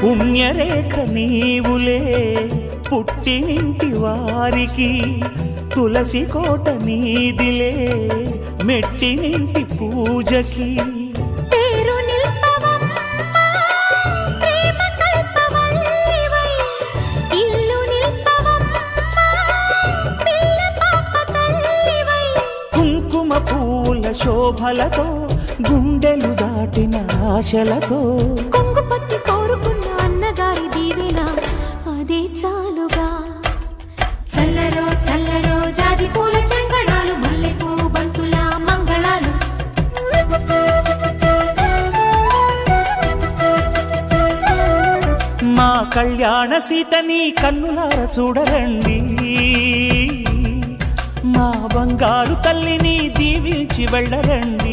పుణ్యరేఖ నీవులే పుట్టినింటి వారికి తులసి కోట నీదిలే మెట్టినింటి పూజకి పూల శోభలతో గుండెలు దాటిన ఆశలతో కొంగు పట్టి కోరుకున్న అన్నగారి దీవెన అదే చాలుగా చల్లరో చల్లరో జాజి పూల చెంగడాలు మల్లెపూ బంతుల మంగళాలు మా కళ్యాణ సీతని కన్నులార చూడరండి మా బంగారు తల్లిని దీవించి వెళ్ళరండి